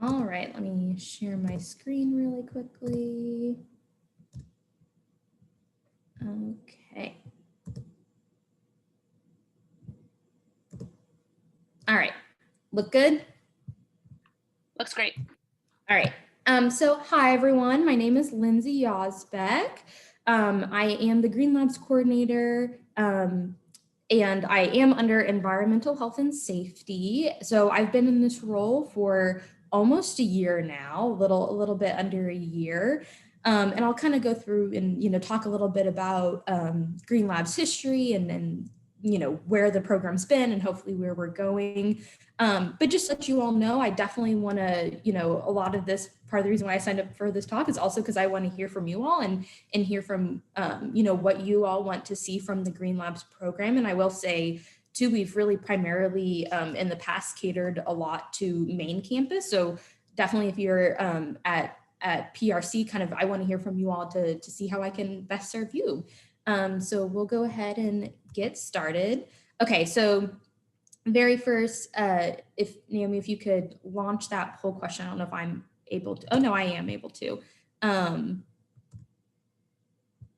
All right, let me share my screen really quickly. Okay. All right, look good? Looks great. All right. So hi, everyone. My name is Lindsey Yazbek. I am the Green Labs coordinator, and I am under environmental health and safety. So I've been in this role for almost a year now, a little bit under a year. And I'll kind of go through and talk a little bit about Green Labs history and where the program's been and hopefully where we're going. But just so you all know, I definitely want to, a lot of this, part of the reason why I signed up for this talk is also because I want to hear from you all and hear from, what you all want to see from the Green Labs program. And I will say, too, we've really primarily in the past catered a lot to main campus. So definitely if you're at PRC, kind of, I want to hear from you all to see how I can best serve you. So we'll go ahead and get started. Okay, so very first, if Naomi, if you could launch that poll question. I don't know if I'm able to. Oh no, I am able to.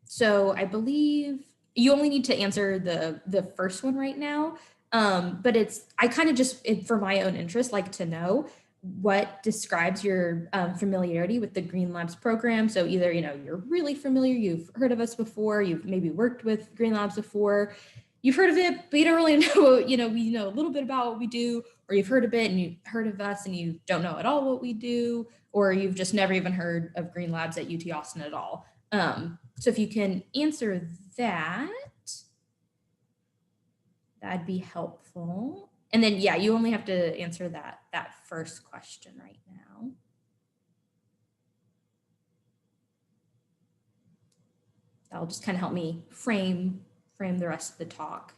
So I believe you only need to answer the first one right now. But I kind of just, for my own interest, like to know what describes your familiarity with the Green Labs program. So either, you're really familiar, you've heard of us before, you've maybe worked with Green Labs before, you've heard of it, but you don't really know, we know a little bit about what we do, or you've heard of it and you've heard of us and you don't know at all what we do, or you've just never even heard of Green Labs at UT Austin at all. So if you can answer that, that'd be helpful. And then, yeah, you only have to answer that first question right now. That'll just kind of help me frame the rest of the talk.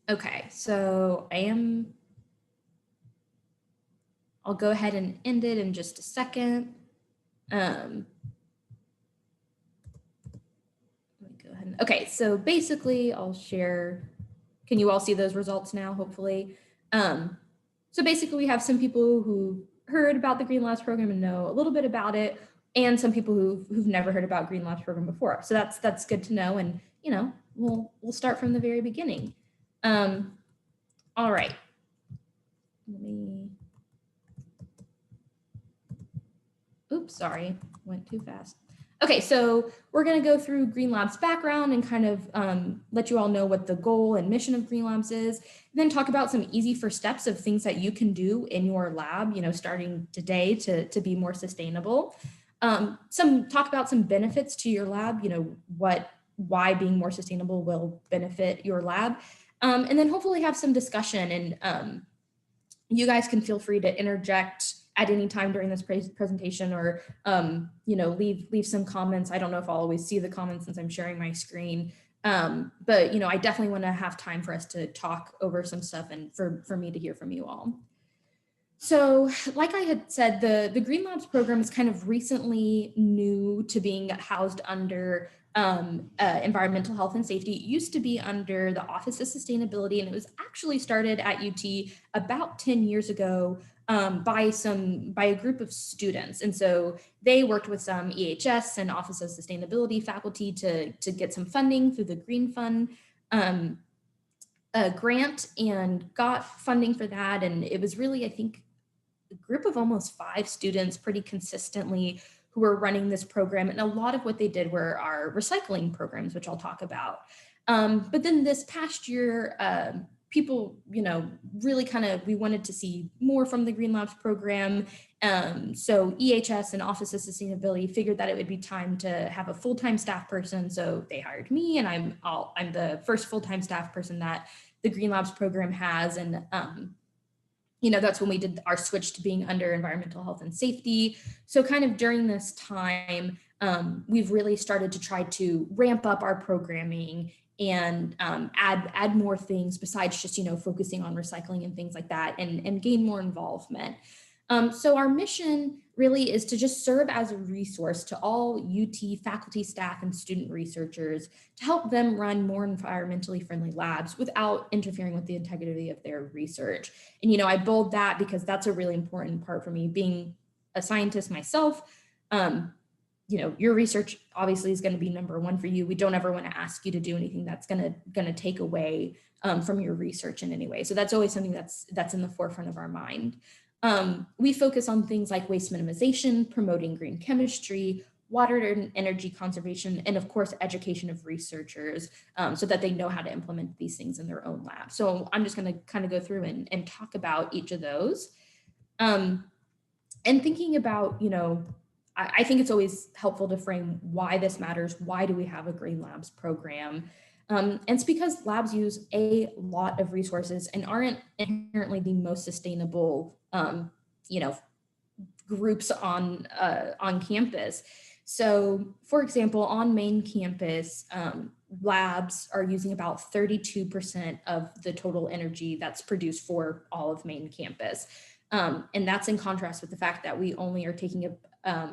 Okay, so I'll go ahead and end it in just a second. Let me go ahead. Okay, so basically I'll share, can you all see those results now, hopefully? So basically we have some people who heard about the Green Labs program and know a little bit about it, and some people who've never heard about Green Labs program before. So that's good to know, and we'll start from the very beginning. All right. Oops, sorry, went too fast. Okay, so we're going to go through Green Labs background and kind of let you all know what the goal and mission of Green Labs is, then talk about some easy first steps of things that you can do in your lab, starting today to be more sustainable. Talk about some benefits to your lab, why being more sustainable will benefit your lab, and then hopefully have some discussion, and you guys can feel free to interject at any time during this presentation, or leave some comments. I don't know if I'll always see the comments since I'm sharing my screen, but I definitely want to have time for us to talk over some stuff and for me to hear from you all. So like I had said, the Green Labs program is kind of recently new to being housed under environmental health and safety. It used to be under the Office of Sustainability, and it was actually started at UT about 10 years ago by a group of students. And so they worked with some EHS and Office of Sustainability faculty to get some funding through the Green Fund grant, and got funding for that. And it was really, I think, a group of almost 5 students pretty consistently who were running this program. And a lot of what they did were our recycling programs, which I'll talk about. But then this past year, people, really we wanted to see more from the Green Labs program. So EHS and Office of Sustainability figured that it would be time to have a full-time staff person. So they hired me, and I'm the first full-time staff person that the Green Labs program has. And that's when we did our switch to being under environmental health and safety. So kind of during this time, we've really started to try to ramp up our programming and add more things besides just, focusing on recycling and things like that, and gain more involvement. So our mission really is to just serve as a resource to all UT faculty, staff, and student researchers to help them run more environmentally friendly labs without interfering with the integrity of their research. And, I bold that because that's a really important part for me, being a scientist myself. Your research obviously is going to be number one for you. We don't ever want to ask you to do anything that's going to take away from your research in any way. So that's always something that's in the forefront of our mind. We focus on things like waste minimization, promoting green chemistry, water and energy conservation, and of course, education of researchers so that they know how to implement these things in their own lab. So I'm just going to kind of go through and talk about each of those. And thinking about, I think it's always helpful to frame why this matters. Why do we have a Green Labs program? And it's because labs use a lot of resources and aren't inherently the most sustainable, groups on campus. So, for example, on main campus, labs are using about 32% of the total energy that's produced for all of main campus. And that's in contrast with the fact that we only are taking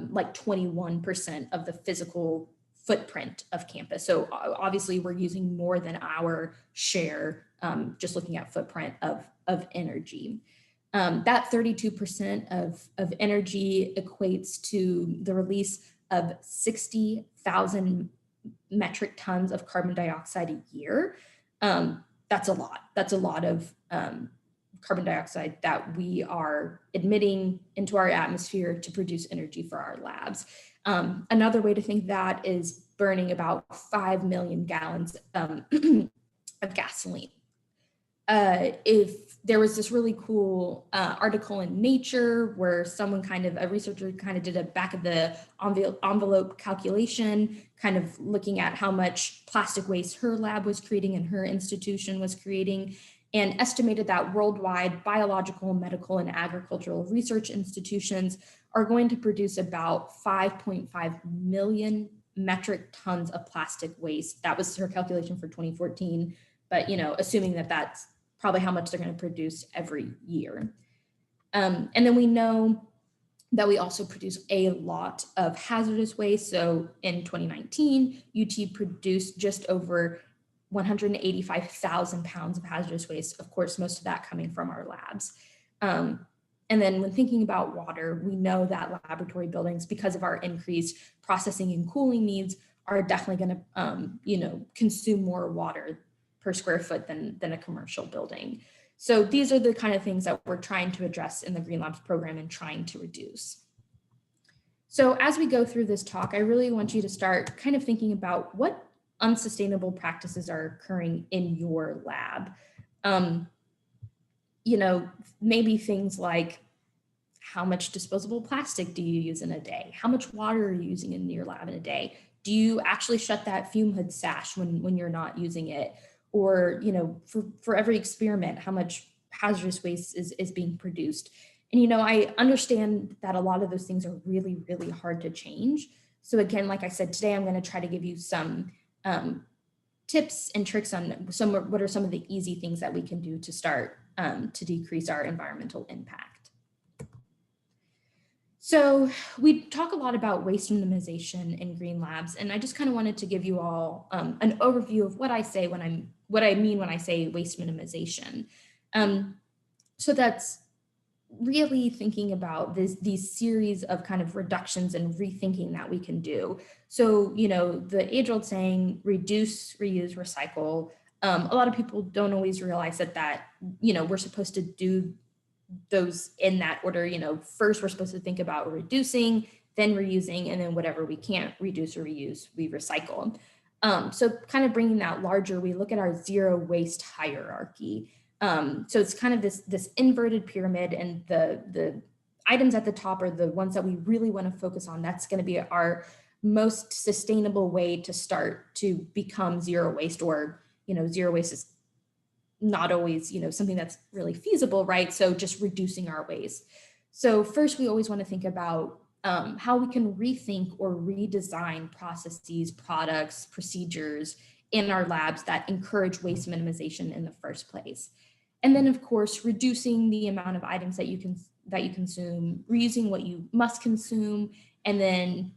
like 21% of the physical footprint of campus. So obviously we're using more than our share, just looking at footprint of energy. That 32% of energy equates to the release of 60,000 metric tons of carbon dioxide a year. That's a lot. That's a lot of carbon dioxide that we are emitting into our atmosphere to produce energy for our labs. Another way to think that is burning about 5 million gallons of gasoline. If there was this really cool article in Nature where a researcher did a back of the envelope calculation, kind of looking at how much plastic waste her lab was creating and her institution was creating, and estimated that worldwide biological, medical, and agricultural research institutions are going to produce about 5.5 million metric tons of plastic waste. That was her calculation for 2014, but assuming that that's probably how much they're going to produce every year. And then we know that we also produce a lot of hazardous waste. So in 2019, UT produced just over 185,000 pounds of hazardous waste. Of course, most of that coming from our labs. And then when thinking about water, we know that laboratory buildings, because of our increased processing and cooling needs, are definitely going to, consume more water per square foot than a commercial building. So these are the kind of things that we're trying to address in the Green Labs program and trying to reduce. So as we go through this talk, I really want you to start kind of thinking about what unsustainable practices are occurring in your lab. Maybe things like, how much disposable plastic do you use in a day? How much water are you using in your lab in a day? Do you actually shut that fume hood sash when you're not using it? Or, for every experiment, how much hazardous waste is being produced? And, I understand that a lot of those things are really, really hard to change. So again, like I said, today I'm going to try to give you some tips and tricks on what are some of the easy things that we can do to start to decrease our environmental impact. So we talk a lot about waste minimization in Green Labs, and I just kind of wanted to give you all an overview of what I mean when I say waste minimization. So that's really thinking about these series of kind of reductions and rethinking that we can do. So, the age-old saying, reduce, reuse, recycle. A lot of people don't always realize that we're supposed to do those in that order. First we're supposed to think about reducing, then reusing, and then whatever we can't reduce or reuse, we recycle. So kind of bringing that larger, we look at our zero waste hierarchy. So it's kind of this inverted pyramid, and the items at the top are the ones that we really want to focus on. That's going to be our most sustainable way to start to become zero waste, or zero waste is not always something that's really feasible, right? So just reducing our waste. So first, we always want to think about how we can rethink or redesign processes, products, procedures in our labs that encourage waste minimization in the first place. And then, of course, reducing the amount of items that you can that you consume, reusing what you must consume, and then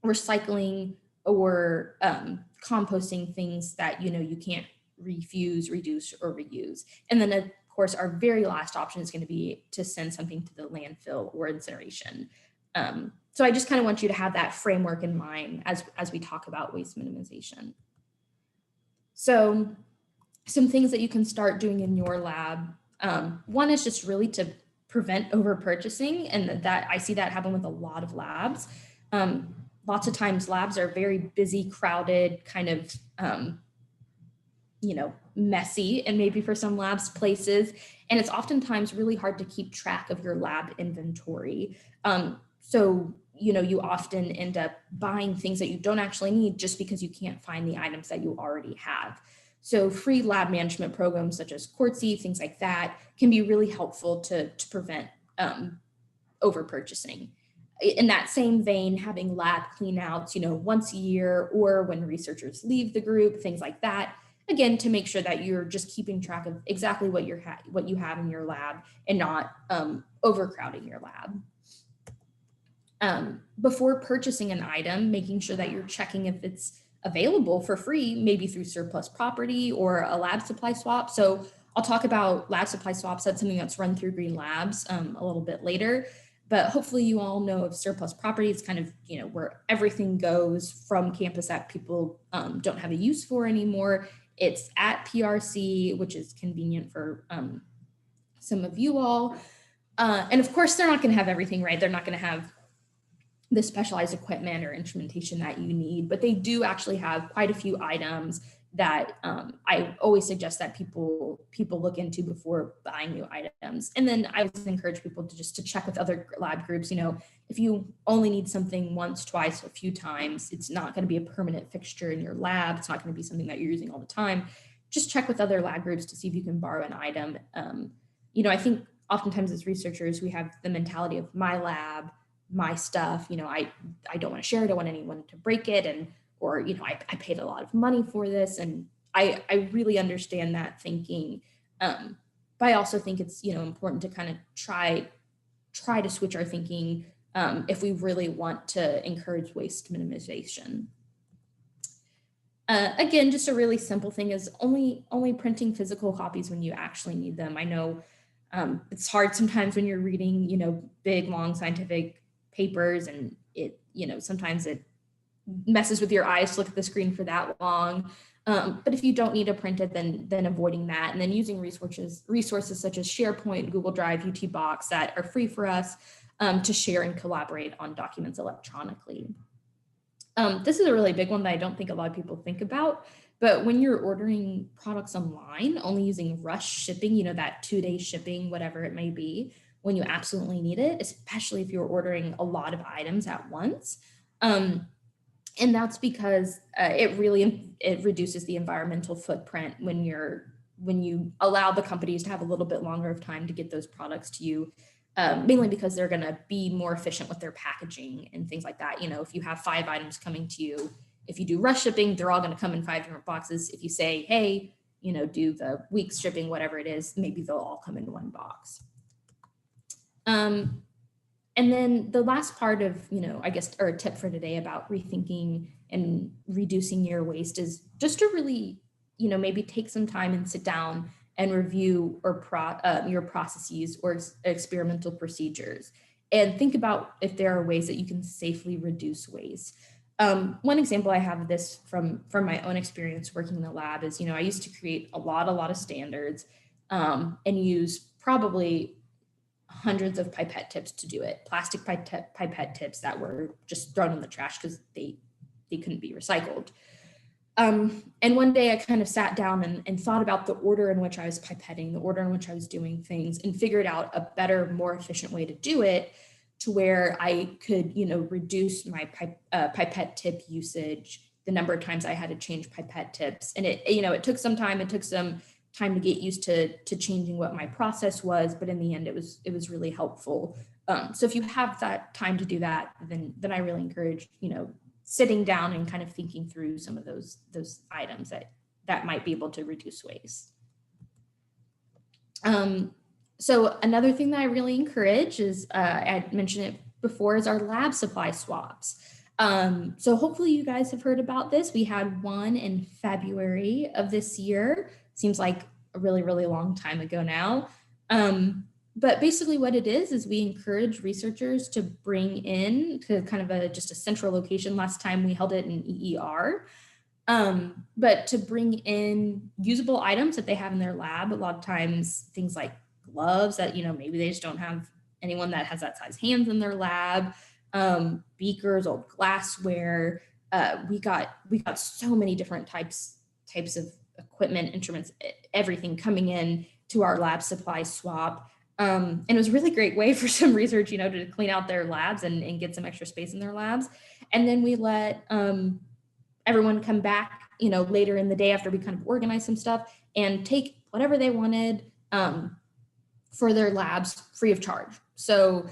recycling or composting things that you can't refuse, reduce, or reuse. And then of course our very last option is going to be to send something to the landfill or incineration. So I just kind of want you to have that framework in mind as we talk about waste minimization. So some things that you can start doing in your lab. One is just really to prevent over purchasing, and that I see that happen with a lot of labs. Lots of times labs are very busy, crowded, kind of messy, and maybe for some labs places, and it's oftentimes really hard to keep track of your lab inventory. So you often end up buying things that you don't actually need just because you can't find the items that you already have. So free lab management programs such as Quartzy, things like that, can be really helpful to prevent over purchasing. In that same vein, having lab cleanouts, once a year or when researchers leave the group, things like that, again, to make sure that you're just keeping track of exactly what you have in your lab and not overcrowding your lab. Before purchasing an item, making sure that you're checking if it's available for free, maybe through surplus property or a lab supply swap. So I'll talk about lab supply swaps. That's something that's run through Green Labs a little bit later. But hopefully you all know of surplus property. It's kind of, where everything goes from campus that people don't have a use for anymore. It's at PRC, which is convenient for some of you all. And of course, they're not going to have everything, right? They're not going to have the specialized equipment or instrumentation that you need, but they do actually have quite a few items that I always suggest that people look into before buying new items. And then I always encourage people to check with other lab groups. If you only need something once, twice, a few times, it's not going to be a permanent fixture in your lab. It's not going to be something that you're using all the time. Just check with other lab groups to see if you can borrow an item. I think oftentimes as researchers, we have the mentality of my lab, my stuff, I don't want to share it. I don't want anyone to break it. I paid a lot of money for this. And I really understand that thinking. But I also think it's, important to kind of try to switch our thinking if we really want to encourage waste minimization. Again, just a really simple thing is only printing physical copies when you actually need them. I know it's hard sometimes when you're reading, big, long scientific papers, and it, sometimes it messes with your eyes to look at the screen for that long. But if you don't need to print it, then avoiding that, and then using resources such as SharePoint, Google Drive, UTBox that are free for us to share and collaborate on documents electronically. This is a really big one that I don't think a lot of people think about, but when you're ordering products online, only using rush shipping, that 2-day shipping, whatever it may be, when you absolutely need it, especially if you're ordering a lot of items at once. And that's because it reduces the environmental footprint when you allow the companies to have a little bit longer of time to get those products to you, mainly because they're going to be more efficient with their packaging and things like that. If you have 5 items coming to you, if you do rush shipping, they're all going to come in 5 different boxes. If you say, hey, do the week's shipping, whatever it is, maybe they'll all come in one box. And then the last part of, I guess, or a tip for today about rethinking and reducing your waste is just to really, maybe take some time and sit down and review your processes or experimental procedures, and think about if there are ways that you can safely reduce waste. One example I have of this from my own experience working in the lab is, I used to create a lot of standards and use probably hundreds of pipette tips to do it, plastic pipette tips that were just thrown in the trash because they couldn't be recycled. And one day I kind of sat down and thought about the order in which I was pipetting, the order in which I was doing things, and figured out a better, more efficient way to do it, to where I could, reduce my pipette tip usage, the number of times I had to change pipette tips. And it took some time. It took some time to get used to changing what my process was, but in the end, it was really helpful. So if you have that time to do that, then I really encourage, sitting down and kind of thinking through some of those items that might be able to reduce waste. So another thing that I really encourage is, I mentioned it before, is our lab supply swaps. So hopefully you guys have heard about this. We had one in February of this year. Seems like a really, really long time ago now. But basically what it is we encourage researchers to bring in to kind of just a central location. Last time we held it in EER. But to bring in usable items that they have in their lab. A lot of times things like gloves that, maybe they just don't have anyone that has that size hands in their lab, beakers, old glassware. We got so many different types of equipment, instruments, everything coming in to our lab supply swap. And it was a really great way for some research, to clean out their labs and get some extra space in their labs. And then we let everyone come back, later in the day after we kind of organize some stuff and take whatever they wanted for their labs free of charge. So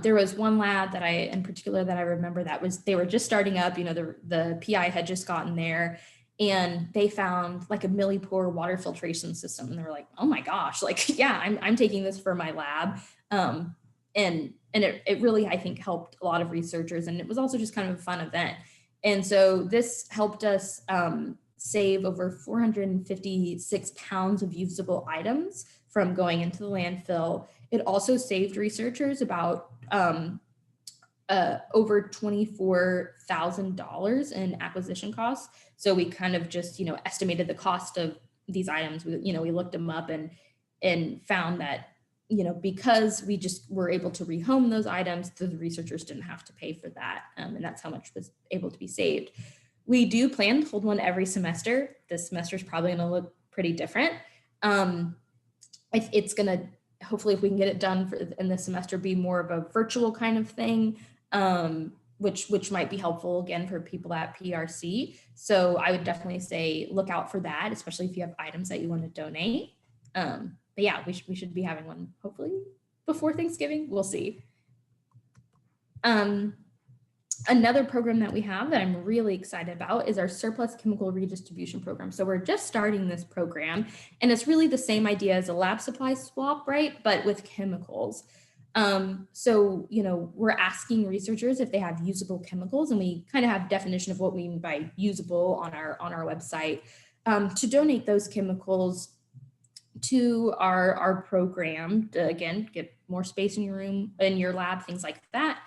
there was one lab that in particular that I remember they were just starting up, the PI had just gotten there and they found like a millipore water filtration system. And they were like, oh my gosh, like, yeah, I'm taking this for my lab. And it really, I think, helped a lot of researchers. And it was also just kind of a fun event. And so this helped us save over 456 pounds of usable items from going into the landfill. It also saved researchers about over $24,000 in acquisition costs. So we kind of just, estimated the cost of these items. We looked them up and found that, because we just were able to rehome those items, the researchers didn't have to pay for that. And that's how much was able to be saved. We do plan to hold one every semester. This semester is probably going to look pretty different. It's going to, hopefully if we can get it done in this semester, be more of a virtual kind of thing, which might be helpful again for people at PRC. So I would definitely say look out for that, especially if you have items that you want to donate. But yeah, we should be having one hopefully before Thanksgiving. We'll see. Another program that we have that I'm really excited about is our surplus chemical redistribution program. So we're just starting this program and it's really the same idea as a lab supply swap, right? But with chemicals. So, we're asking researchers if they have usable chemicals, and we kind of have definition of what we mean by usable on our website, to donate those chemicals to our program to, again, get more space in your room, in your lab, things like that.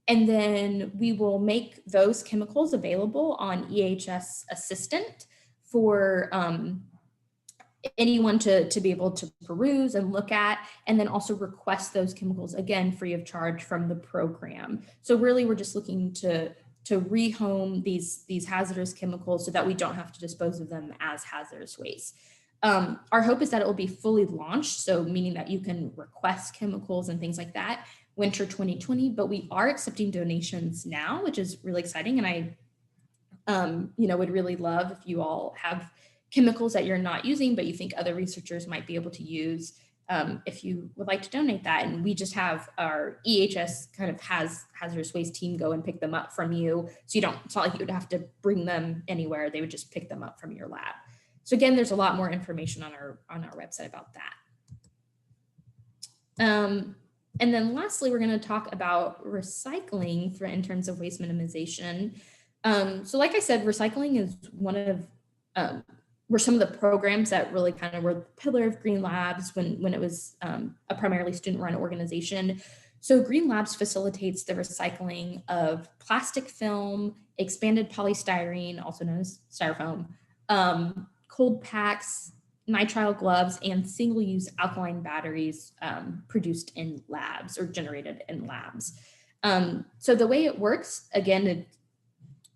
And then we will make those chemicals available on EHS Assistant for anyone to be able to peruse and look at, and then also request those chemicals, again, free of charge from the program. So really, we're just looking to rehome these hazardous chemicals so that we don't have to dispose of them as hazardous waste. Our hope is that it will be fully launched, so meaning that you can request chemicals and things like that winter 2020, but we are accepting donations now, which is really exciting. And I, would really love if you all have chemicals that you're not using, but you think other researchers might be able to use, if you would like to donate that. And we just have our EHS kind of hazardous waste team go and pick them up from you. So it's not like you would have to bring them anywhere. They would just pick them up from your lab. So again, there's a lot more information on our website about that. And then lastly, we're going to talk about recycling in terms of waste minimization. So like I said, recycling is one of were some of the programs that really kind of were the pillar of Green Labs when it was a primarily student-run organization. So Green Labs facilitates the recycling of plastic film, expanded polystyrene, also known as styrofoam, cold packs, nitrile gloves, and single-use alkaline batteries produced in labs or generated in labs. So the way it works, again, it's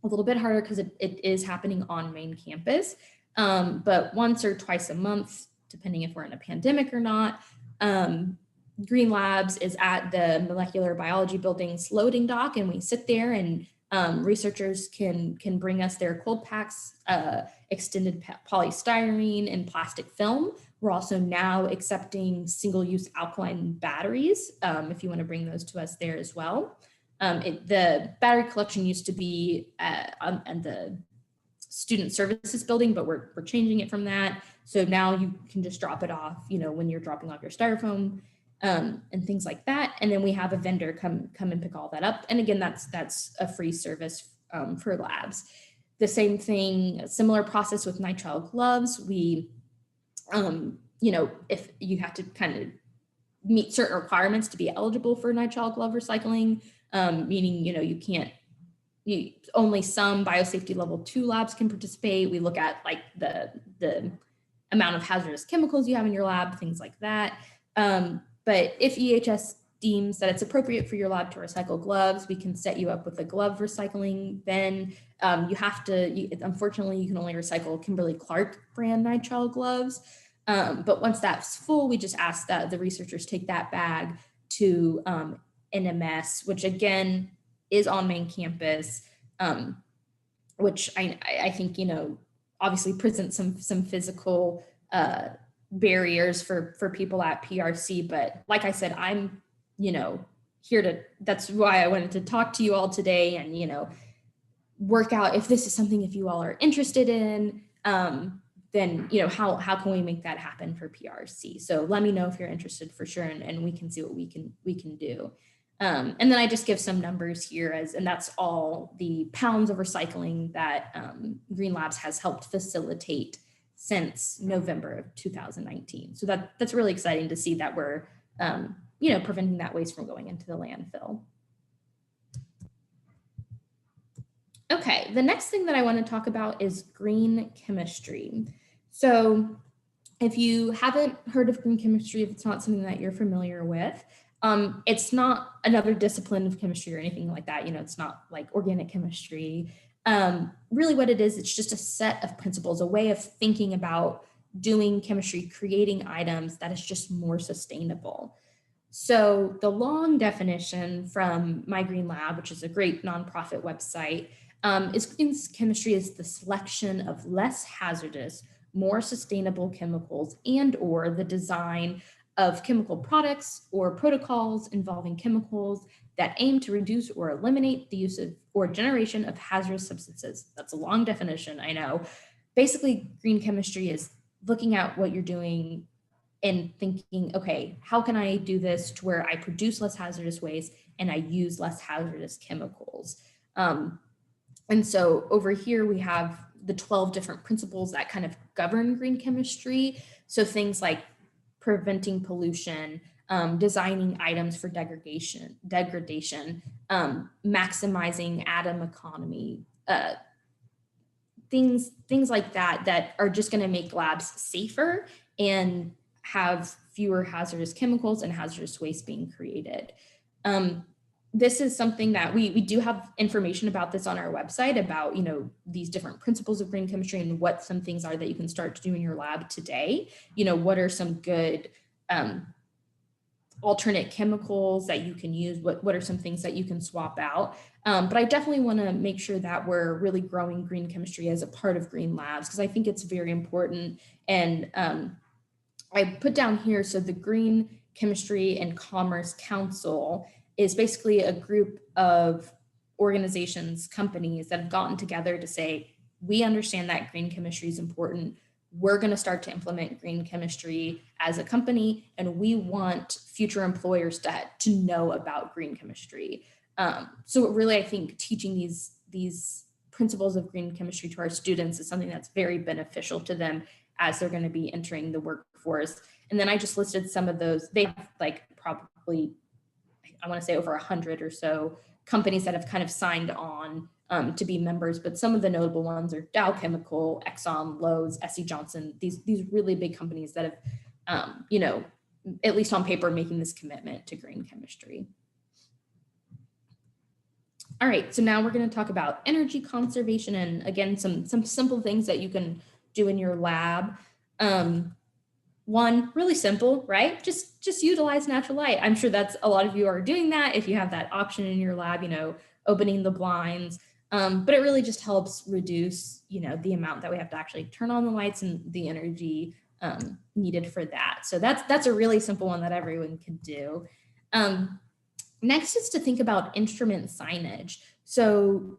a little bit harder because it is happening on main campus, but once or twice a month, depending if we're in a pandemic or not, Green Labs is at the molecular biology building's loading dock, and we sit there and researchers can bring us their cold packs, extended polystyrene, and plastic film. We're also now accepting single-use alkaline batteries, if you want to bring those to us there as well. The battery collection used to be on the student services building, but we're changing it from that. So now you can just drop it off, when you're dropping off your styrofoam and things like that. And then we have a vendor come and pick all that up. And again, that's a free service for labs. The same thing, a similar process with nitrile gloves. We, if you have to kind of meet certain requirements to be eligible for nitrile glove recycling, meaning, only some biosafety level 2 labs can participate. We look at like the amount of hazardous chemicals you have in your lab, things like that. But if EHS deems that it's appropriate for your lab to recycle gloves, we can set you up with a glove recycling bin. Unfortunately, you can only recycle Kimberly-Clark brand nitrile gloves. But once that's full, we just ask that the researchers take that bag to NMS, which again is on main campus, which I think, obviously presents some physical barriers for people at PRC. But like I said, I'm, that's why I wanted to talk to you all today and, work out if this is something, if you all are interested in, then, how can we make that happen for PRC? So let me know if you're interested for sure, and we can see what we can do. And then I just give some numbers here and that's all the pounds of recycling that Green Labs has helped facilitate since November of 2019. So that's really exciting to see that we're, preventing that waste from going into the landfill. Okay, the next thing that I want to talk about is green chemistry. So if you haven't heard of green chemistry, if it's not something that you're familiar with, it's not another discipline of chemistry or anything like that. It's not like organic chemistry. Really what it is, it's just a set of principles, a way of thinking about doing chemistry, creating items that is just more sustainable. So the long definition from My Green Lab, which is a great nonprofit website, is green chemistry is the selection of less hazardous, more sustainable chemicals and or the design of chemical products or protocols involving chemicals that aim to reduce or eliminate the use of or generation of hazardous substances. That's a long definition, I know. Basically, green chemistry is looking at what you're doing and thinking, okay, how can I do this to where I produce less hazardous waste and I use less hazardous chemicals? And so over here, we have the 12 different principles that kind of govern green chemistry. So things like preventing pollution, designing items for degradation, maximizing atom economy, things like that are just going to make labs safer and have fewer hazardous chemicals and hazardous waste being created. This is something that we do have information about this on our website about, these different principles of green chemistry and what some things are that you can start to do in your lab today. What are some good alternate chemicals that you can use? What are some things that you can swap out? But I definitely want to make sure that we're really growing green chemistry as a part of Green Labs, because I think it's very important. And I put down here, so the Green Chemistry and Commerce Council is basically a group of organizations, companies that have gotten together to say, we understand that green chemistry is important. We're going to start to implement green chemistry as a company, and we want future employers to know about green chemistry. So really, I think teaching these principles of green chemistry to our students is something that's very beneficial to them as they're going to be entering the workforce. And then I just listed some of those. They have like probably, I want to say over 100 or so companies that have kind of signed on to be members, but some of the notable ones are Dow Chemical, Exxon, Lowe's, SC Johnson, these really big companies that have, at least on paper, making this commitment to green chemistry. All right, so now we're going to talk about energy conservation and again, some simple things that you can do in your lab. One, really simple, right? Just utilize natural light. I'm sure that's a lot of you are doing that if you have that option in your lab, opening the blinds. But it really just helps reduce, the amount that we have to actually turn on the lights and the energy needed for that. So that's a really simple one that everyone can do. Next is to think about instrument signage. So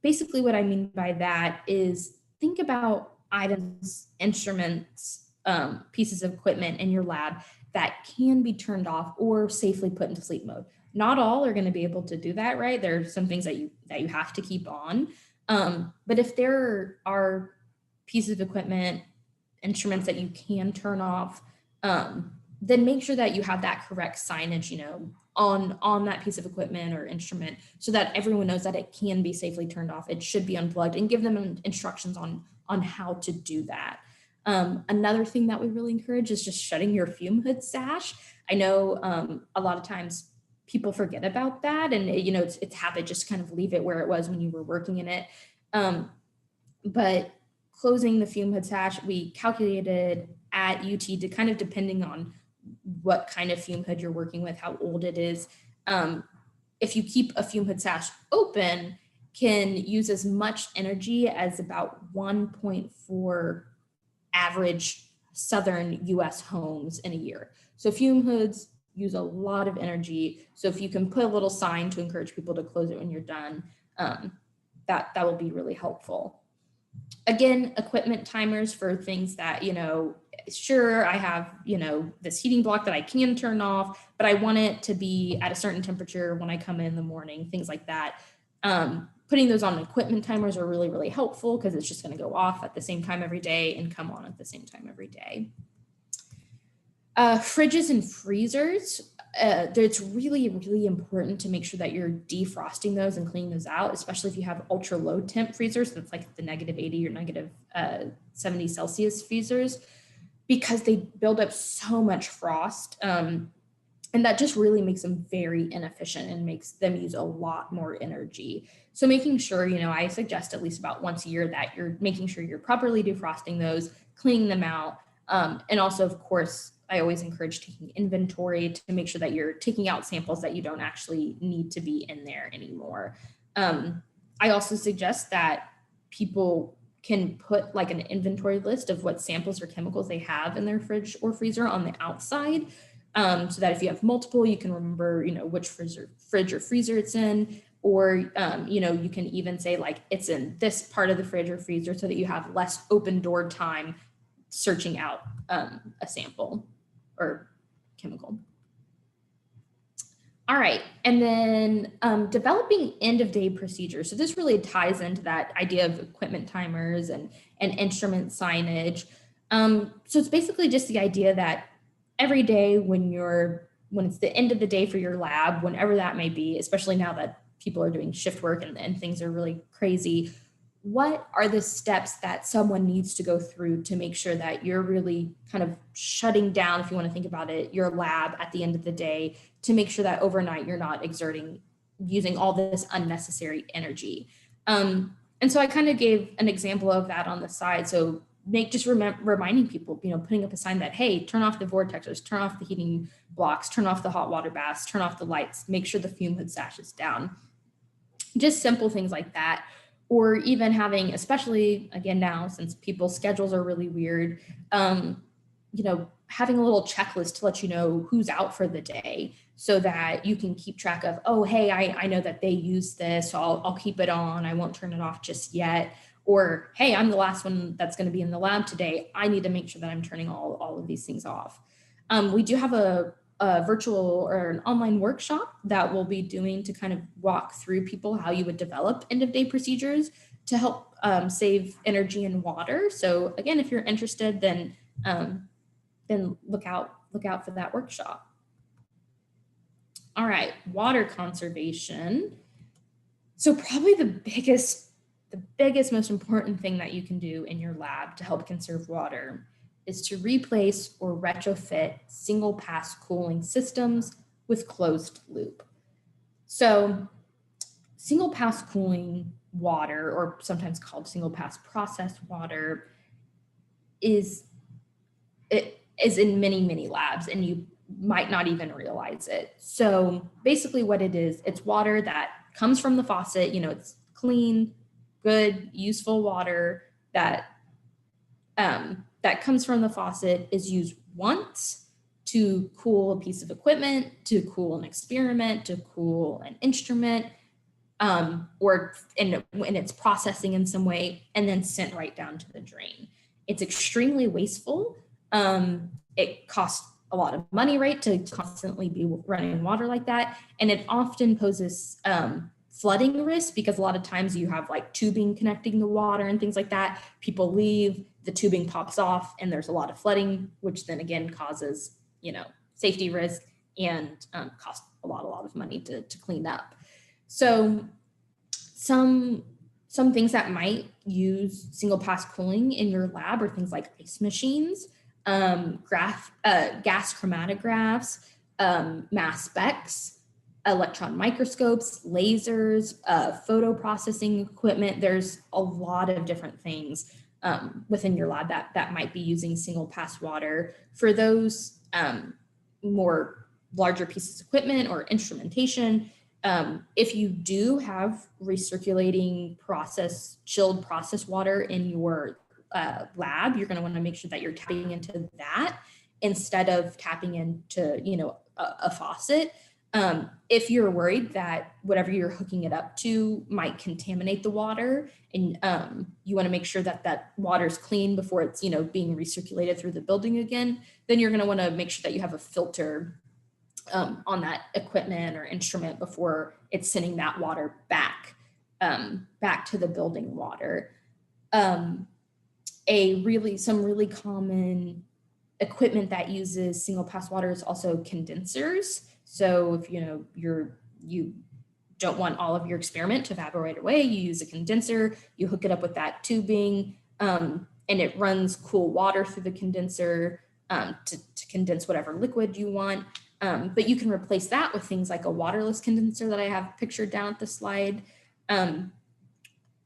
basically what I mean by that is think about items, instruments, pieces of equipment in your lab that can be turned off or safely put into sleep mode. Not all are going to be able to do that, right? There are some things that you have to keep on. But if there are pieces of equipment, instruments that you can turn off, then make sure that you have that correct signage, on that piece of equipment or instrument, so that everyone knows that it can be safely turned off. It should be unplugged, and give them instructions on how to do that. Another thing that we really encourage is just shutting your fume hood sash. I know a lot of times people forget about that, and it's habit just kind of leave it where it was when you were working in it. But closing the fume hood sash, we calculated at UT, to kind of depending on what kind of fume hood you're working with, how old it is. If you keep a fume hood sash open, can use as much energy as about 1.4 average Southern US homes in a year. So fume hoods use a lot of energy. So if you can put a little sign to encourage people to close it when you're done, that will be really helpful. Again, equipment timers for things that, sure, I have, this heating block that I can turn off, but I want it to be at a certain temperature when I come in the morning, things like that. Putting those on equipment timers are really, really helpful, because it's just going to go off at the same time every day and come on at the same time every day. Fridges and freezers, it's really, really important to make sure that you're defrosting those and cleaning those out, especially if you have ultra low temp freezers. That's like the -80 or -70 Celsius freezers, because they build up so much frost. And that just really makes them very inefficient and makes them use a lot more energy. So making sure, I suggest at least about once a year that you're making sure you're properly defrosting those, cleaning them out. And also, of course, I always encourage taking inventory to make sure that you're taking out samples that you don't actually need to be in there anymore. I also suggest that people can put like an inventory list of what samples or chemicals they have in their fridge or freezer on the outside. So that if you have multiple, you can remember, which fridge or freezer it's in, or, you can even say like, it's in this part of the fridge or freezer, so that you have less open door time searching out a sample or chemical. All right, and then developing end of day procedures. So this really ties into that idea of equipment timers and instrument signage. So it's basically just the idea that every day when it's the end of the day for your lab, whenever that may be, especially now that people are doing shift work and things are really crazy, what are the steps that someone needs to go through to make sure that you're really kind of shutting down, if you want to think about it, your lab at the end of the day, to make sure that overnight you're not using all this unnecessary energy. And so I kind of gave an example of that on the side. So reminding people, putting up a sign that, hey, turn off the vortexers, turn off the heating blocks, turn off the hot water baths, turn off the lights, make sure the fume hood sash is down. Just simple things like that. Or even having, especially again now, since people's schedules are really weird, having a little checklist to let you know who's out for the day, so that you can keep track of, oh, hey, I know that they use this, so I'll keep it on. I won't turn it off just yet. Or, hey, I'm the last one that's going to be in the lab today. I need to make sure that I'm turning all of these things off. We do have a virtual or an online workshop that we'll be doing to kind of walk through people how you would develop end of day procedures to help save energy and water. So again, if you're interested, then look out for that workshop. All right, water conservation. So probably the biggest, most important thing that you can do in your lab to help conserve water is to replace or retrofit single pass cooling systems with closed loop. So single pass cooling water, or sometimes called single pass processed water, is in many, many labs, and you might not even realize it. So basically what it is, it's water that comes from the faucet, it's clean, good, useful water that comes from the faucet, is used once to cool a piece of equipment, to cool an experiment, to cool an instrument, or in its processing in some way, and then sent right down to the drain. It's extremely wasteful. It costs a lot of money, right, to constantly be running water like that. And it often poses flooding risk because a lot of times you have like tubing connecting the water and things like that. People leave, the tubing pops off, and there's a lot of flooding, which then again causes, safety risk and costs a lot of money to clean up. So some things that might use single pass cooling in your lab are things like ice machines, gas chromatographs, mass specs, electron microscopes, lasers, photo processing equipment. There's a lot of different things within your lab that might be using single pass water. For those more larger pieces of equipment or instrumentation, if you do have recirculating chilled process water in your lab, you're going to want to make sure that you're tapping into that instead of tapping into, a faucet. If you're worried that whatever you're hooking it up to might contaminate the water, and you want to make sure that that water is clean before it's, being recirculated through the building again, then you're going to want to make sure that you have a filter on that equipment or instrument before it's sending that water back to the building water. Some really common equipment that uses single pass water is also condensers. So if you don't want all of your experiment to evaporate away, you use a condenser, you hook it up with that tubing, and it runs cool water through the condenser to condense whatever liquid you want. But you can replace that with things like a waterless condenser that I have pictured down at the slide. And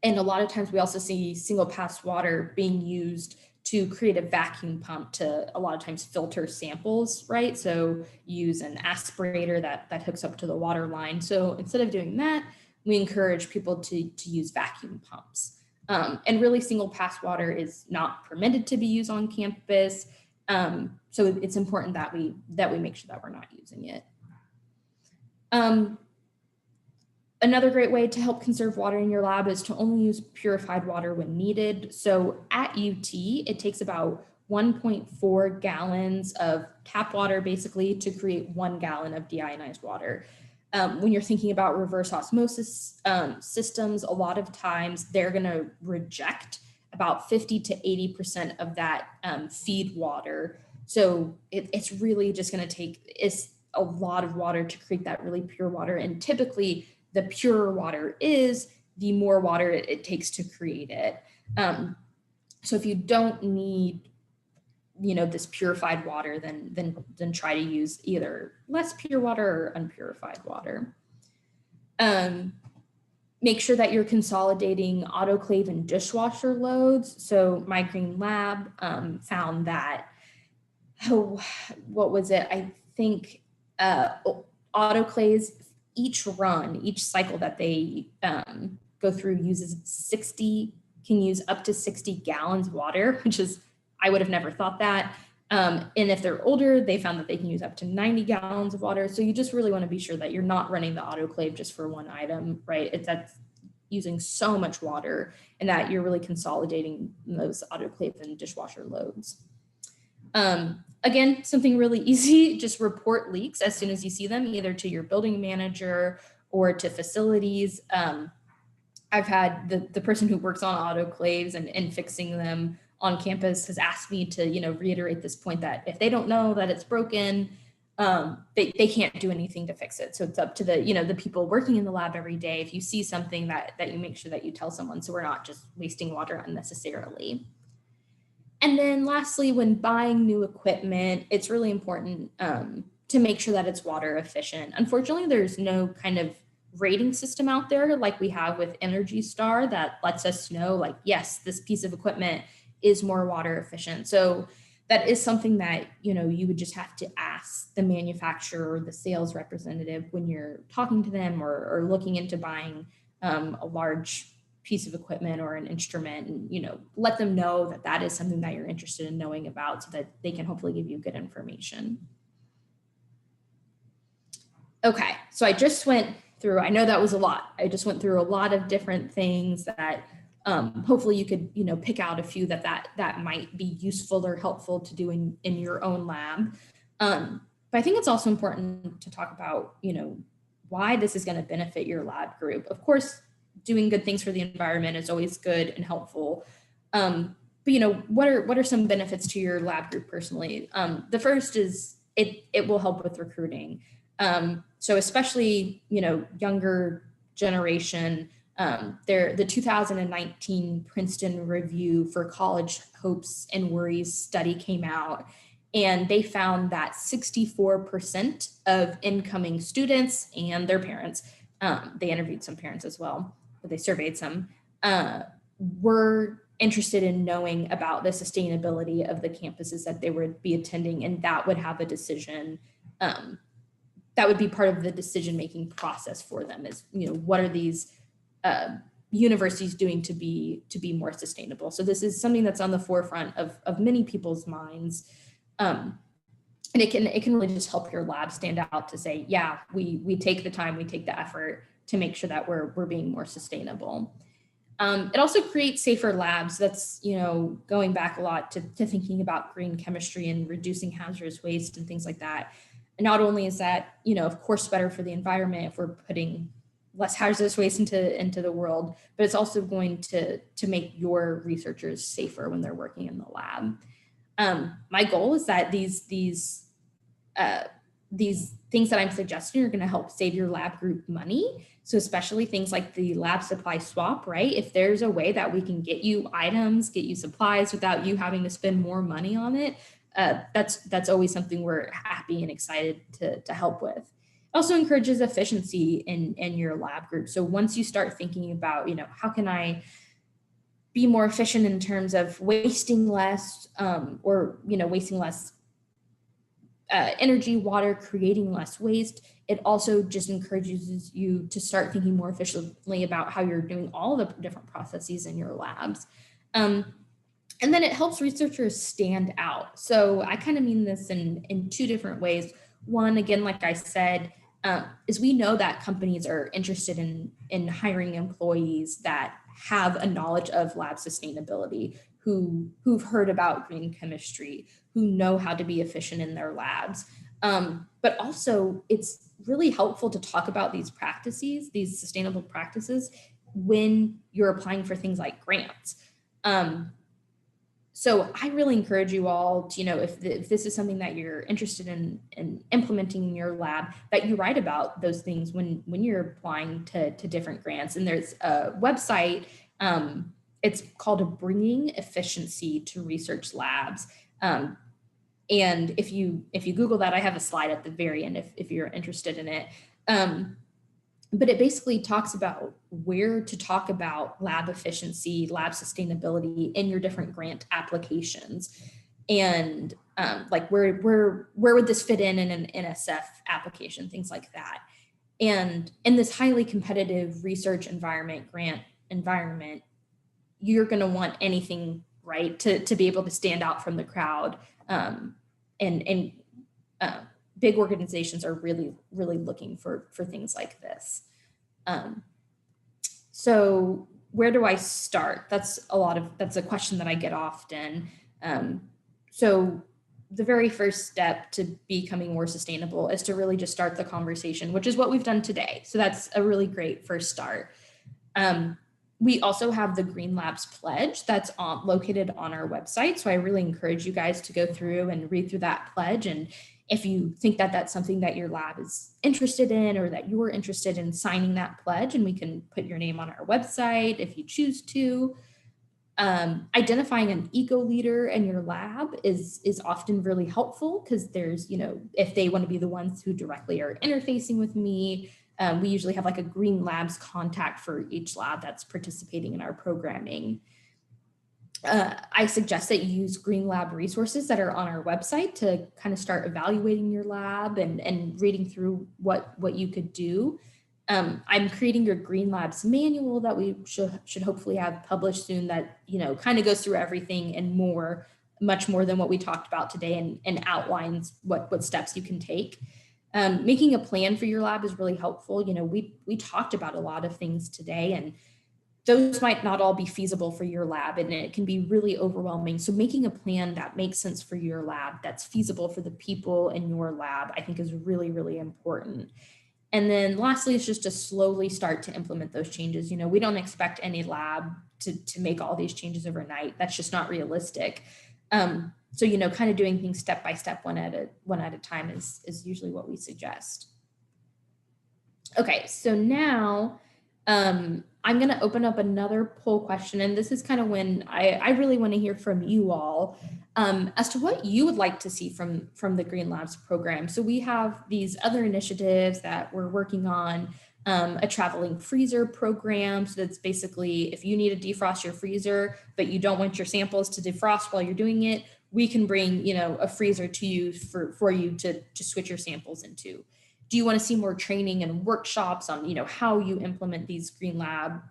a lot of times we also see single pass water being used to create a vacuum pump to a lot of times filter samples, right? So use an aspirator that hooks up to the water line. So instead of doing that, we encourage people to use vacuum pumps. And really single pass water is not permitted to be used on campus. So it's important that we make sure that we're not using it. Another great way to help conserve water in your lab is to only use purified water when needed. So at UT, it takes about 1.4 gallons of tap water basically to create 1 gallon of deionized water. When you're thinking about reverse osmosis systems, a lot of times they're going to reject about 50 to 80% of that feed water. So it's really just going to take a lot of water to create that really pure water. And typically the purer water is, the more water it takes to create it. So if you don't need, this purified water, then try to use either less pure water or unpurified water. Make sure that you're consolidating autoclave and dishwasher loads. So my green lab found that, what was it? I think autoclaves, each cycle that they go through can use up to 60 gallons of water, which is, I would have never thought that. And if they're older, they found that they can use up to 90 gallons of water. So you just really want to be sure that you're not running the autoclave just for one item, right? That's using so much water, and that you're really consolidating those autoclave and dishwasher loads. Again, something really easy, just report leaks as soon as you see them, either to your building manager or to facilities. I've had the person who works on autoclaves and fixing them on campus has asked me to, reiterate this point that if they don't know that it's broken, they can't do anything to fix it. So it's up to the people working in the lab every day. If you see something that you make sure that you tell someone, so we're not just wasting water unnecessarily. And then lastly, when buying new equipment, it's really important to make sure that it's water efficient. Unfortunately, there's no kind of rating system out there like we have with Energy Star that lets us know, like, yes, this piece of equipment is more water efficient. So that is something that, you would just have to ask the manufacturer or the sales representative when you're talking to them or looking into buying a large piece of equipment or an instrument, and let them know that that is something that you're interested in knowing about, so that they can hopefully give you good information. Okay, so I just went through, I know that was a lot. I just went through a lot of different things that hopefully you could, pick out a few that might be useful or helpful to do in your own lab. But I think it's also important to talk about, why this is going to benefit your lab group. Of course, doing good things for the environment is always good and helpful. But what are some benefits to your lab group personally? The first is it will help with recruiting. So especially, younger generation, the 2019 Princeton Review for College Hopes and Worries study came out, and they found that 64% of incoming students and their parents, they interviewed some parents as well, but they surveyed some, were interested in knowing about the sustainability of the campuses that they would be attending, and that would have a decision, that would be part of the decision-making process for them is, what are these universities doing to be more sustainable? So this is something that's on the forefront of many people's minds. And it can really just help your lab stand out to say, yeah, we take the time, we take the effort to make sure that we're being more sustainable. It also creates safer labs. That's, going back a lot to thinking about green chemistry and reducing hazardous waste and things like that. And not only is that, of course, better for the environment if we're putting less hazardous waste into the world, but it's also going to make your researchers safer when they're working in the lab. My goal is that these things that I'm suggesting are going to help save your lab group money. So especially things like the lab supply swap, right? If there's a way that we can get you items, get you supplies without you having to spend more money on it, that's always something we're happy and excited to help with. It also encourages efficiency in your lab group. So once you start thinking about, how can I be more efficient in terms of wasting less, or wasting less energy, water, creating less waste, it also just encourages you to start thinking more efficiently about how you're doing all the different processes in your labs. And then it helps researchers stand out. So I kind of mean this in two different ways. One, again, like I said, is we know that companies are interested in hiring employees that have a knowledge of lab sustainability, who've heard about green chemistry, who know how to be efficient in their labs. But also it's really helpful to talk about these practices, these sustainable practices, when you're applying for things like grants. So I really encourage you all to, if this is something that you're interested in implementing in your lab, that you write about those things when you're applying to different grants. And there's a website, it's called Bringing Efficiency to Research Labs. And if you Google that, I have a slide at the very end if you're interested in it. But it basically talks about where to talk about lab efficiency, lab sustainability in your different grant applications. And like where would this fit in an NSF application, things like that. And in this highly competitive research environment, grant environment, you're going to want anything, right, to be able to stand out from the crowd. Big organizations are really, really looking for things like this. So where do I start? That's a question that I get often. So the very first step to becoming more sustainable is to really just start the conversation, which is what we've done today. So that's a really great first start. We also have the Green Labs Pledge that's located on our website. So I really encourage you guys to go through and read through that pledge. And if you think that that's something that your lab is interested in, or that you're interested in signing that pledge, and we can put your name on our website if you choose to. Identifying an eco leader in your lab is often really helpful, because there's, if they want to be the ones who directly are interfacing with me, we usually have like a Green Labs contact for each lab that's participating in our programming. I suggest that you use Green Lab resources that are on our website to kind of start evaluating your lab and reading through what you could do. I'm creating your Green Labs manual that we should hopefully have published soon, that, kind of goes through everything and more, much more than what we talked about today, and outlines what steps you can take. Making a plan for your lab is really helpful. We talked about a lot of things today, and those might not all be feasible for your lab, and it can be really overwhelming. So making a plan that makes sense for your lab, that's feasible for the people in your lab, I think is really, really important. And then lastly, it's just to slowly start to implement those changes. You know, we don't expect any lab to make all these changes overnight. That's just not realistic. So, you know, kind of doing things step by step, one at a time is usually what we suggest. Okay, so now I'm going to open up another poll question. And this is kind of when I really want to hear from you all as to what you would like to see from the Green Labs program. So we have these other initiatives that we're working on, a traveling freezer program. So that's basically if you need to defrost your freezer, but you don't want your samples to defrost while you're doing it, we can bring, you know, a freezer to you for you to switch your samples into. Do you want to see more training and workshops on, you know, how you implement these Green Lab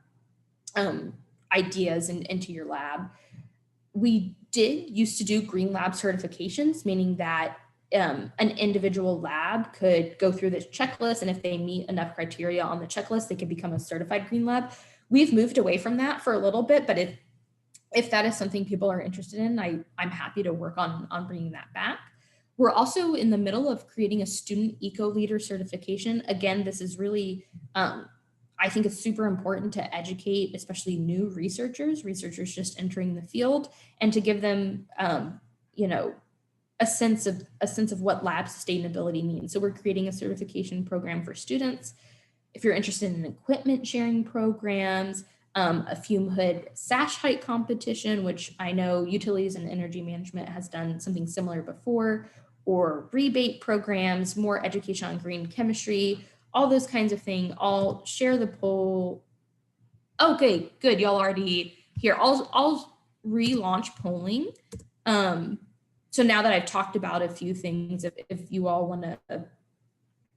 ideas into your lab? We used to do Green Lab certifications, meaning that an individual lab could go through this checklist, and if they meet enough criteria on the checklist, they could become a certified Green Lab. We've moved away from that for a little bit, but if that is something people are interested in, I'm happy to work on bringing that back. We're also in the middle of creating a student eco-leader certification. Again, this is really, I think it's super important to educate, especially new researchers just entering the field, and to give them, you know, a sense of what lab sustainability means. So we're creating a certification program for students. If you're interested in equipment sharing programs, a fume hood sash height competition, which I know Utilities and Energy Management has done something similar before, or rebate programs, more education on green chemistry, all those kinds of things. I'll share the poll. Okay, good. Y'all already here. I'll relaunch polling. So now that I've talked about a few things, if you all want to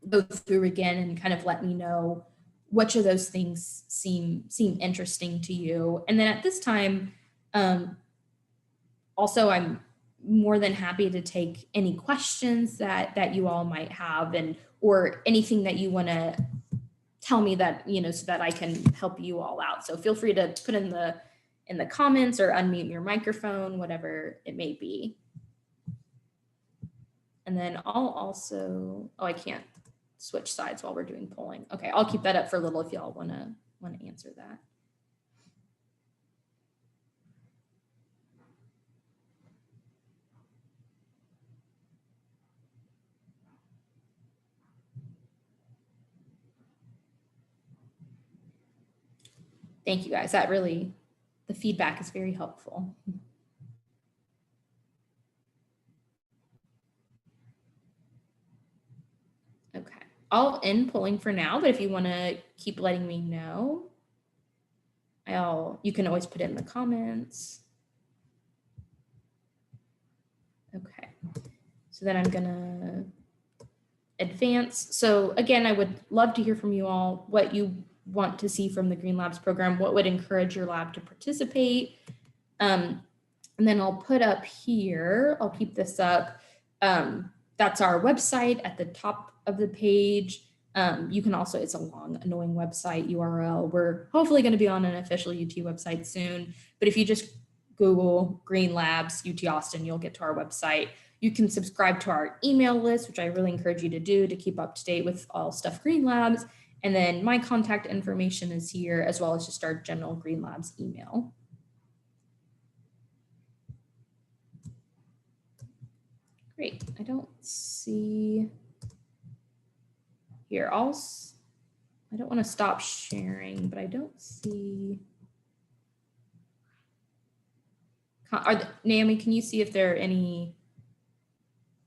go through again and kind of let me know which of those things seem interesting to you. And then at this time, also I'm more than happy to take any questions that you all might have, and or anything that you want to tell me that, you know, so that I can help you all out. So feel free to put in the comments or unmute your microphone, whatever it may be. And then I'll also, I can't switch sides while we're doing polling. Okay, I'll keep that up for a little if y'all want to answer that. Thank you guys. That really, the feedback is very helpful. Okay, I'll end polling for now, but if you want to keep letting me know, you can always put it in the comments. Okay, so then I'm gonna advance. So again, I would love to hear from you all what you want to see from the Green Labs program, what would encourage your lab to participate. And then I'll put up here, I'll keep this up. That's our website at the top of the page. You can also, it's a long, annoying website URL. We're hopefully going to be on an official UT website soon, but if you just Google Green Labs UT Austin, you'll get to our website. You can subscribe to our email list, which I really encourage you to do to keep up to date with all stuff Green Labs. And then my contact information is here, as well as just our general Green Labs email. Great, I don't see here. I don't want to stop sharing, but I don't see. Naomi, can you see if there are any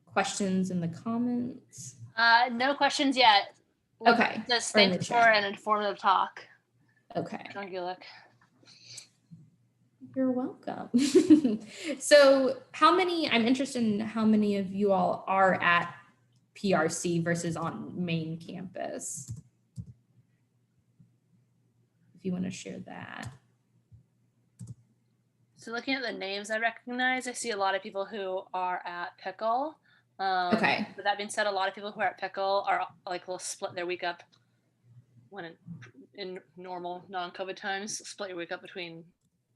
questions in the comments? No questions yet. Okay. Just thanks for an informative talk. Okay. Don't you look? You're welcome. So I'm interested in how many of you all are at PRC versus on main campus. If you want to share that. So looking at the names I recognize, I see a lot of people who are at Pickle. Okay. But that being said, a lot of people who are at Pickle are like will split their week up when in normal non-COVID times, split your week up between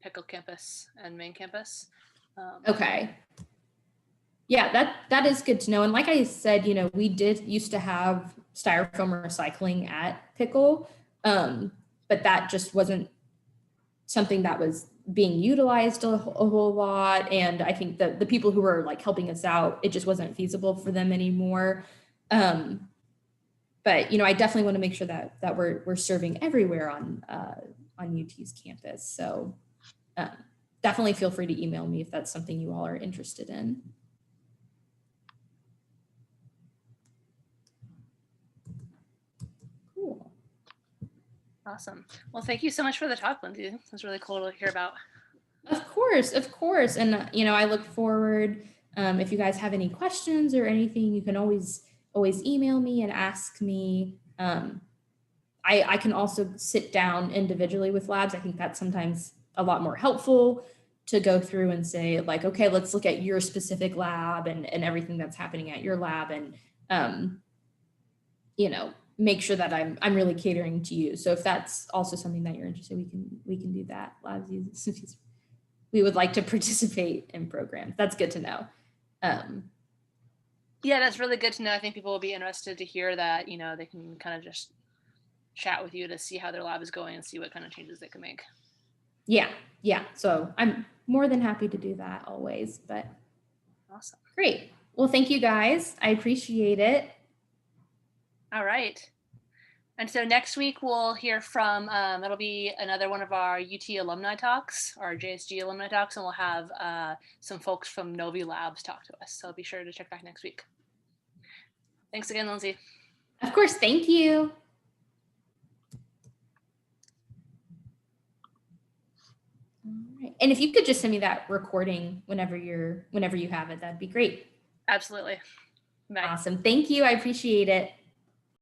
Pickle campus and main campus. Okay. Yeah, that is good to know. And like I said, you know, we did used to have styrofoam recycling at Pickle, but that just wasn't something that was being utilized a whole lot. And I think that the people who were like helping us out, it just wasn't feasible for them anymore. But you know, I definitely want to make sure that we're serving everywhere on UT's campus. So definitely feel free to email me if that's something you all are interested in. Cool. Awesome. Well, thank you so much for the talk, Lindsey. It was really cool to hear about. Of course. And you know, I look forward. If you guys have any questions or anything, you can always email me and ask me. I can also sit down individually with labs. I think that's sometimes a lot more helpful to go through and say like, okay, let's look at your specific lab and everything that's happening at your lab, and you know, make sure that I'm really catering to you. So if that's also something that you're interested, we can do that. Labs use, we would like to participate in programs. That's good to know. Yeah, that's really good to know. I think people will be interested to hear that, you know, they can kind of just chat with you to see how their lab is going and see what kind of changes they can make. Yeah. So I'm more than happy to do that always, but awesome. Great. Well, thank you guys. I appreciate it. All right. And so next week we'll hear from, it'll be another one of our UT alumni talks, our JSG alumni talks, and we'll have some folks from Novi Labs talk to us. So be sure to check back next week. Thanks again, Lindsey. Of course. Thank you. All right. And if you could just send me that recording whenever you have it, that'd be great. Absolutely. Bye. Awesome. Thank you. I appreciate it.